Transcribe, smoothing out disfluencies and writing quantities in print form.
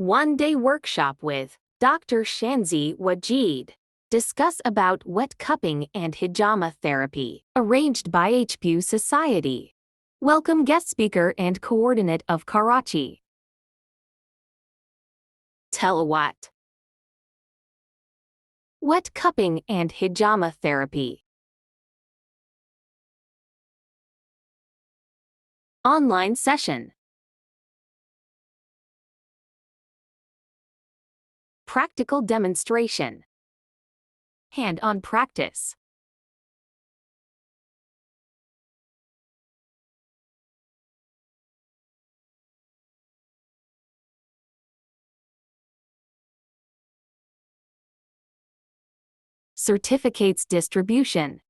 One-day workshop with Dr. Shanzi Wajid. Discuss about wet cupping and hijama therapy. Arranged by P.B.UH Society. Welcome guest speaker and coordinate of Karachi. Telawat. Wet cupping and hijama therapy. Online session. Practical demonstration. Hand-on practice. Certificates distribution.